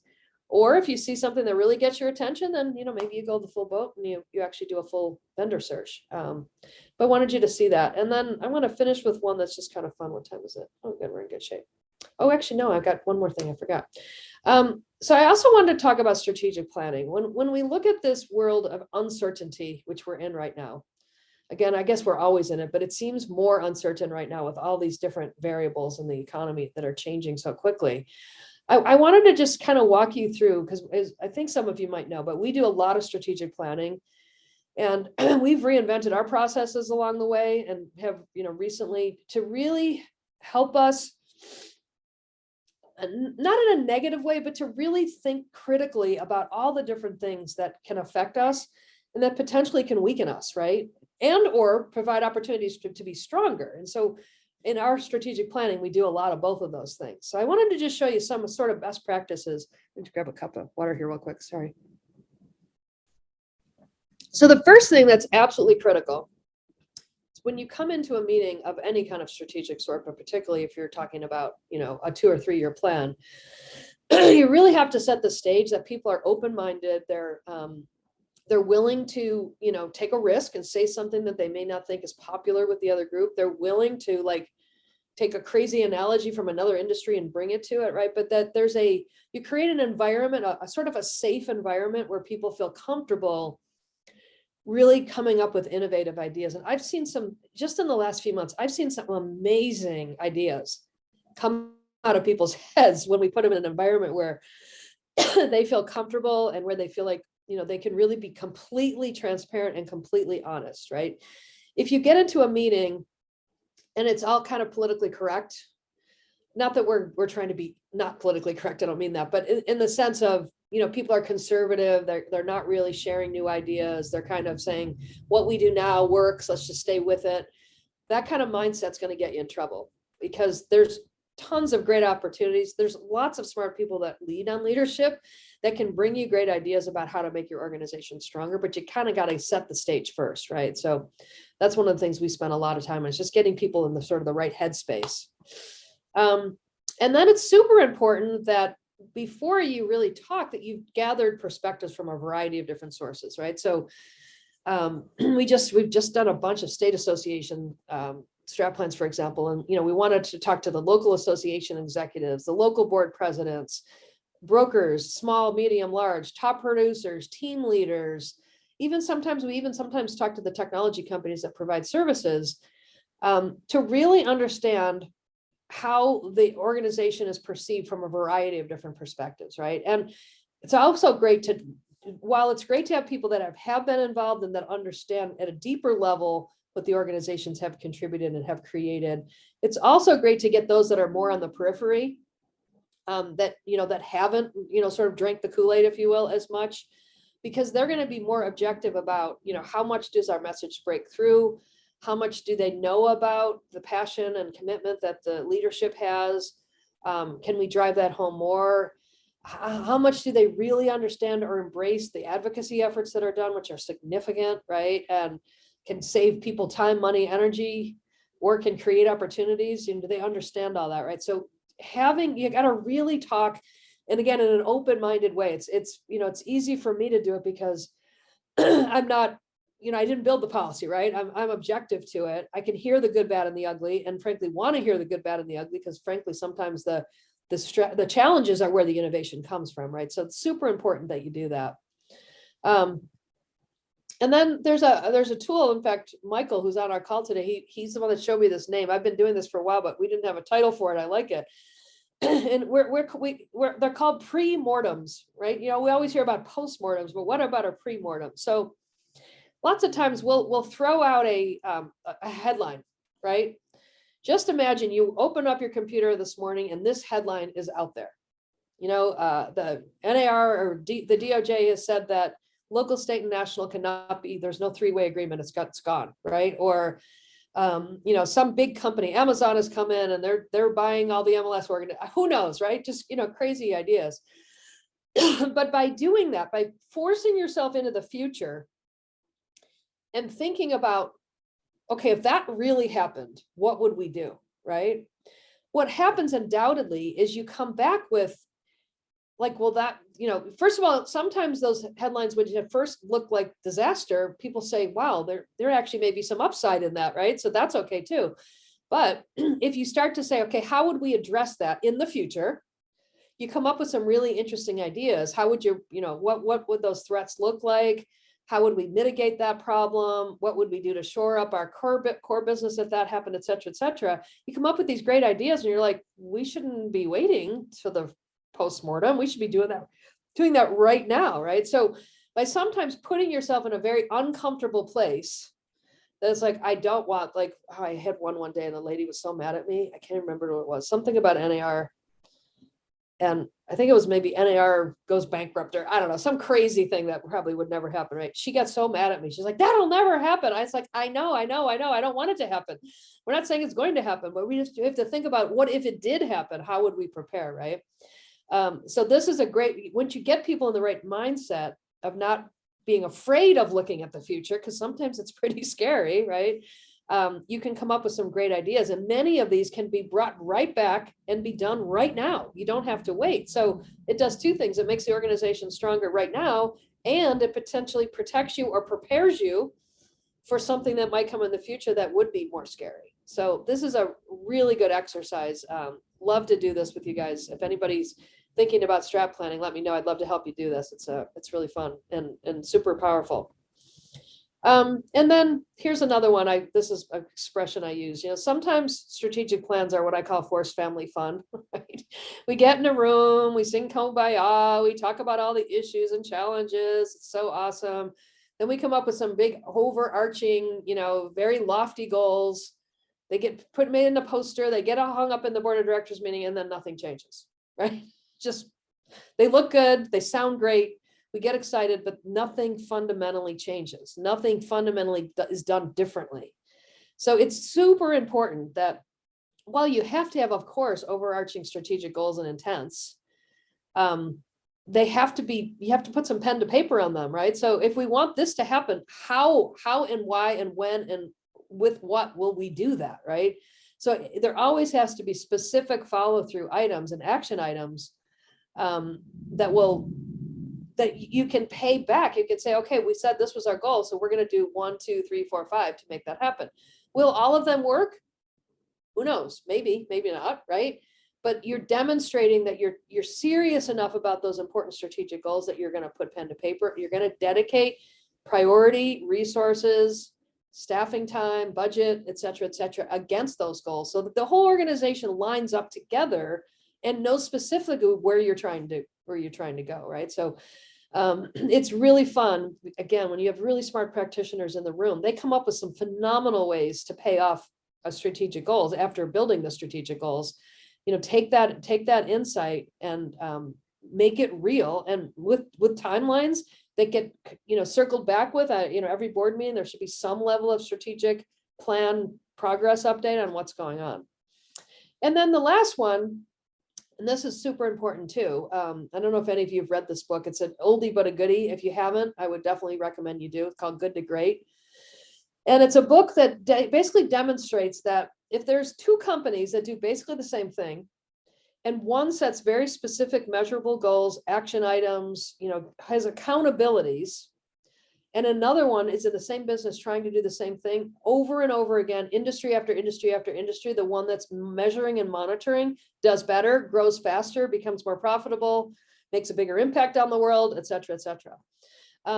Or if you see something that really gets your attention, then, maybe you go the full boat and you actually do a full vendor search. But I wanted you to see that. And then I want to finish with one that's just kind of fun. What time is it? Oh, good. We're in good shape. Oh, actually, no, I've got one more thing I forgot. So I also wanted to talk about strategic planning. When we look at this world of uncertainty, which we're in right now, again, I guess we're always in it, but it seems more uncertain right now with all these different variables in the economy that are changing so quickly. I wanted to just kind of walk you through, because I think some of you might know, but we do a lot of strategic planning, and we've reinvented our processes along the way and have, recently, to really help us, not in a negative way, but to really think critically about all the different things that can affect us and that potentially can weaken us, right? And or provide opportunities to be stronger. And so in our strategic planning, we do a lot of both of those things. So I wanted to just show you some sort of best practices. Let me grab a cup of water here real quick, sorry. So the first thing that's absolutely critical is when you come into a meeting of any kind of strategic sort, but particularly if you're talking about, a 2 or 3 year plan, you really have to set the stage that people are open-minded. They're willing to, take a risk and say something that they may not think is popular with the other group. They're willing to take a crazy analogy from another industry and bring it to it, right? But that you create an environment, a sort of a safe environment where people feel comfortable really coming up with innovative ideas. And I've seen just in the last few months, I've seen some amazing ideas come out of people's heads when we put them in an environment where they feel comfortable and where they feel like, they can really be completely transparent and completely honest, right? If you get into a meeting and it's all kind of politically correct, not that we're trying to be not politically correct, I don't mean that, but in the sense of, people are conservative, they're not really sharing new ideas, they're kind of saying, what we do now works, let's just stay with it. That kind of mindset's going to get you in trouble, because there's tons of great opportunities. There's lots of smart people that lead on leadership that can bring you great ideas about how to make your organization stronger, but you kind of got to set the stage first, right? So that's one of the things we spend a lot of time on, is just getting people in the sort of the right headspace. And then it's super important that before you really talk, that you've gathered perspectives from a variety of different sources, right? So we've just done a bunch of state association strat plans, for example, and we wanted to talk to the local association executives, the local board presidents, brokers, small, medium, large, top producers, team leaders. We sometimes talk to the technology companies that provide services, to really understand how the organization is perceived from a variety of different perspectives, right? And it's also great while it's great to have people that have been involved and that understand at a deeper level what the organizations have contributed and have created, it's also great to get those that are more on the periphery that, that haven't, sort of drank the Kool-Aid, if you will, as much, because they're going to be more objective about, how much does our message break through? How much do they know about the passion and commitment that the leadership has? Can we drive that home more? How much do they really understand or embrace the advocacy efforts that are done, which are significant, right? And can save people time, money, energy, work, and create opportunities. And do they understand all that, right? So you got to really talk, and again, in an open-minded way. It's easy for me to do it because I'm not, I didn't build the policy, right? I'm objective to it. I can hear the good, bad, and the ugly, and frankly, want to hear the good, bad, and the ugly, because frankly, sometimes the challenges are where the innovation comes from, right? So it's super important that you do that. And then there's a tool. In fact, Michael, who's on our call today, he's the one that showed me this name. I've been doing this for a while, but we didn't have a title for it. I like it. And they're called pre-mortems, right? We always hear about post-mortems, but what about a pre-mortem? So lots of times we'll throw out a headline, right? Just imagine you open up your computer this morning and this headline is out there. The NAR or the DOJ has said that local, state, and national cannot be, there's no three-way agreement, it's gone, right? Or, some big company, Amazon has come in and they're buying all the MLS who knows, right? Just, crazy ideas. But by doing that, by forcing yourself into the future and thinking about, okay, if that really happened, what would we do, right? What happens undoubtedly is you come back with like, well, that, first of all, sometimes those headlines, when at first look like disaster, people say, wow, there actually may be some upside in that, right? So that's okay too. But if you start to say, okay, how would we address that in the future? You come up with some really interesting ideas. How would what would those threats look like? How would we mitigate that problem? What would we do to shore up our core business if that happened, et cetera, et cetera? You come up with these great ideas and you're like, we shouldn't be waiting for the post-mortem. We should be doing that right now, right? So by sometimes putting yourself in a very uncomfortable place, that's like, I don't want, I had one day and the lady was so mad at me. I can't remember what it was, something about NAR. And I think it was maybe NAR goes bankrupt, or I don't know, some crazy thing that probably would never happen, right? She got so mad at me. She's like, that'll never happen. I was like, I know. I don't want it to happen. We're not saying it's going to happen, but we just have to think about what if it did happen, how would we prepare, right? So this is once you get people in the right mindset of not being afraid of looking at the future, because sometimes it's pretty scary, right? You can come up with some great ideas, and many of these can be brought right back and be done right now. You don't have to wait. So it does two things. It makes the organization stronger right now, and it potentially protects you or prepares you for something that might come in the future that would be more scary. So this is a really good exercise. Love to do this with you guys. If anybody's thinking about strat planning, let me know. I'd love to help you do this. It's really fun and super powerful. And then here's another one. This is an expression I use. Sometimes strategic plans are what I call forced family fun. Right? We get in a room, we sing Kumbaya, we talk about all the issues and challenges. It's so awesome. Then we come up with some big overarching, very lofty goals. They get made in a poster, they get hung up in the board of directors meeting, and then nothing changes, right? Just, they look good, they sound great, we get excited, but nothing fundamentally changes. Nothing fundamentally is done differently. So it's super important that while you have to have, of course, overarching strategic goals and intents, you have to put some pen to paper on them, right? So if we want this to happen, how and why and when and with what will we do that, right? So there always has to be specific follow-through items and action items that you can pay back. You can say, okay, we said this was our goal, so we're going to do 1, 2, 3, 4, 5 to make that happen. Will all of them work? Who knows? Maybe not, right? But you're demonstrating that you're serious enough about those important strategic goals that you're going to put pen to paper. You're going to dedicate priority, resources, staffing time, budget, et cetera, against those goals, so that the whole organization lines up together and knows specifically where you're trying to go, right? So it's really fun. Again, when you have really smart practitioners in the room, they come up with some phenomenal ways to pay off strategic goals after building the strategic goals. take that insight and make it real, and with timelines that get, circled back with, every board meeting, there should be some level of strategic plan progress update on what's going on. And then the last one, and this is super important too. I don't know if any of you have read this book. It's an oldie but a goodie. If you haven't, I would definitely recommend you do. It's called Good to Great. And it's a book that basically demonstrates that if there's two companies that do basically the same thing, and one sets very specific measurable goals, action items, has accountabilities, and another one is in the same business trying to do the same thing over and over again, industry after industry after industry, the one that's measuring and monitoring does better, grows faster, becomes more profitable, makes a bigger impact on the world, et cetera, et cetera.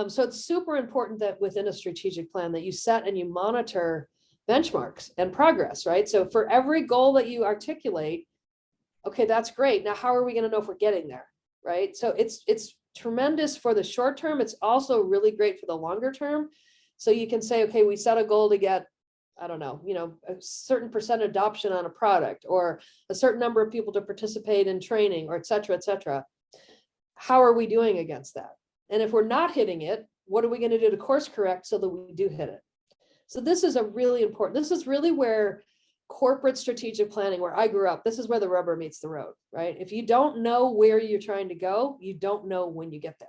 So it's super important that within a strategic plan that you set and you monitor benchmarks and progress, right? So for every goal that you articulate, okay, that's great. Now, how are we going to know if we're getting there, right? So it's tremendous for the short term. It's also really great for the longer term. So you can say, okay, we set a goal to get, I don't know, a certain percent adoption on a product, or a certain number of people to participate in training, or et cetera, et cetera. How are we doing against that? And if we're not hitting it, what are we going to do to course correct so that we do hit it? So this is this is really where corporate strategic planning, where I grew up, this is where the rubber meets the road, right? If you don't know where you're trying to go, you don't know when you get there.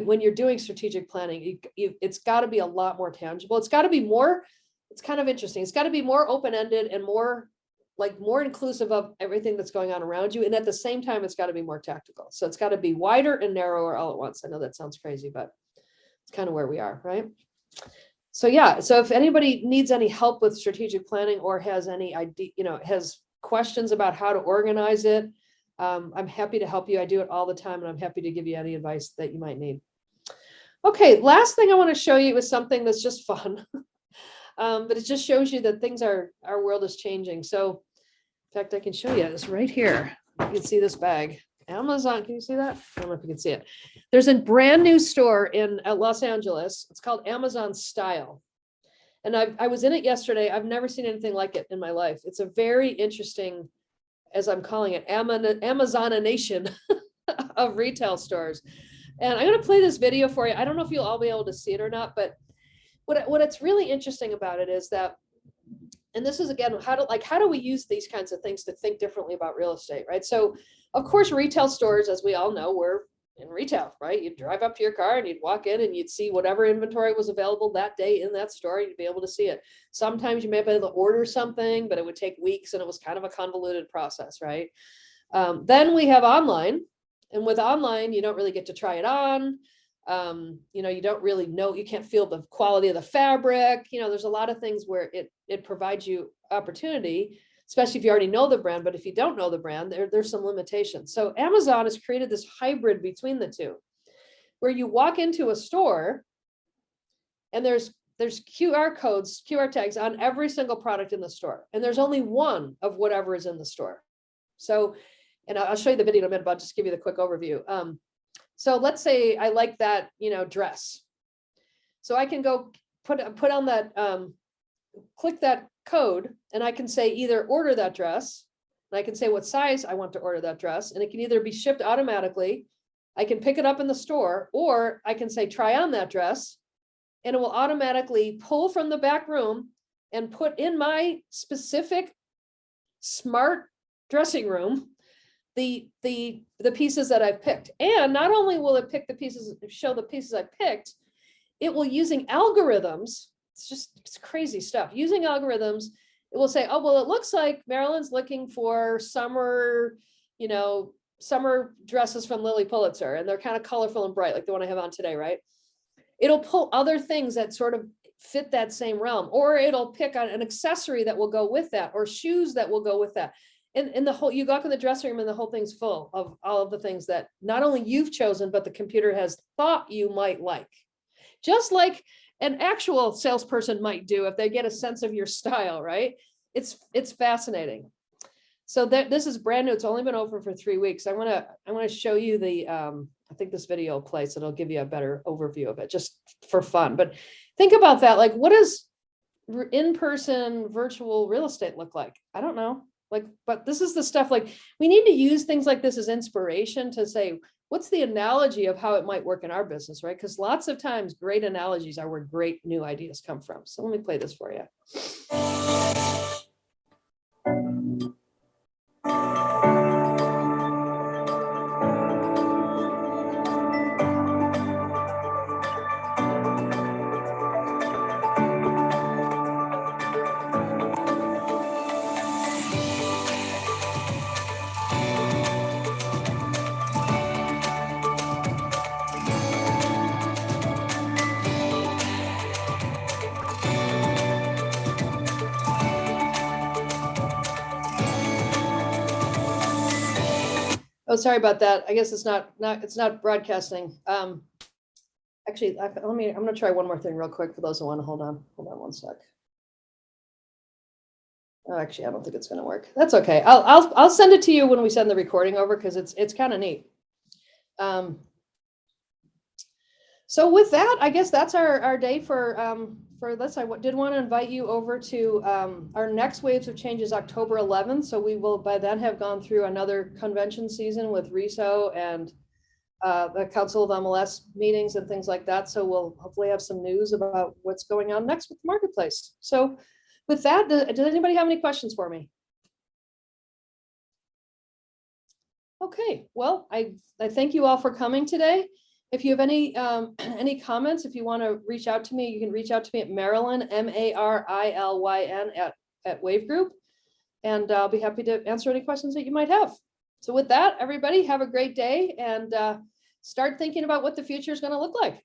When you're doing strategic planning, it's got to be a lot more tangible. It's got to be more, it's kind of interesting. It's got to be more open-ended and more inclusive of everything that's going on around you. And at the same time, it's got to be more tactical. So it's got to be wider and narrower all at once. I know that sounds crazy, but it's kind of where we are, right? So yeah, so if anybody needs any help with strategic planning, or has any idea, has questions about how to organize it, I'm happy to help you. I do it all the time, and I'm happy to give you any advice that you might need. Okay, last thing I want to show you is something that's just fun, but it just shows you that our world is changing. So in fact, I can show you this right here. You can see this bag. Amazon, can you see that? I don't know if you can see it. There's a brand new store in Los Angeles. It's called Amazon Style. And I was in it yesterday. I've never seen anything like it in my life. It's a very interesting, as I'm calling it, Amazonization of retail stores. And I'm going to play this video for you. I don't know if you'll all be able to see it or not, but what it's really interesting about it is that, and this is again, how do we use these kinds of things to think differently about real estate, right? So of course, retail stores, as we all know, were in retail, right? You'd drive up to your car and you'd walk in and you'd see whatever inventory was available that day in that store. You'd be able to see it. Sometimes you may be able to order something, but it would take weeks and it was kind of a convoluted process, right? Then we have online, and with online, you don't really get to try it on. You don't really know, you can't feel the quality of the fabric. There's a lot of things where it provides you opportunity, especially if you already know the brand. But if you don't know the brand, there's some limitations. So Amazon has created this hybrid between the two, where you walk into a store and there's QR codes, QR tags on every single product in the store. And there's only one of whatever is in the store. So, and I'll show you the video in a minute, but I'll just give you the quick overview. So let's say I like that, dress. So I can go put on that, click that code, and I can say either order that dress, and I can say what size I want to order that dress, and it can either be shipped automatically, I can pick it up in the store, or I can say try on that dress, and it will automatically pull from the back room and put in my specific smart dressing room the pieces that I've picked. And not only will it show the pieces I picked, it will, using algorithms, it's crazy stuff. Using algorithms, it will say, oh, well, it looks like Marilyn's looking for summer dresses from Lily Pulitzer, and they're kind of colorful and bright, like the one I have on today, right? It'll pull other things that sort of fit that same realm, or it'll pick on an accessory that will go with that, or shoes that will go with that. And you go up in the dressing room and the whole thing's full of all of the things that not only you've chosen, but the computer has thought you might like. Just like an actual salesperson might do if they get a sense of your style, right? It's fascinating. So this is brand new. It's only been open for 3 weeks. I want to show you the, I think this video will play, so it'll give you a better overview of it, just for fun. But think about that. Like, what does in-person virtual real estate look like? I don't know. Like, but this is the stuff, like, we need to use things like this as inspiration to say, what's the analogy of how it might work in our business, right? Because lots of times great analogies are where great new ideas come from. So let me play this for you. Oh, sorry about that. I guess it's not broadcasting. Actually, I'm gonna try one more thing real quick for those who want to hold on one sec. Oh, actually, I don't think it's gonna work. That's okay. I'll send it to you when we send the recording over, because it's kind of neat. So with that, I guess that's our day for this. I did want to invite you over to our next Waves of Change is October 11th. So we will by then have gone through another convention season with RESO and the Council of MLS meetings and things like that. So we'll hopefully have some news about what's going on next with the marketplace. So with that, does anybody have any questions for me? Okay, well, I thank you all for coming today. If you have any comments, if you want to reach out to me, you can reach out to me at Marilyn, Marilyn at WAV Group, and I'll be happy to answer any questions that you might have. So with that, everybody have a great day, and start thinking about what the future is going to look like.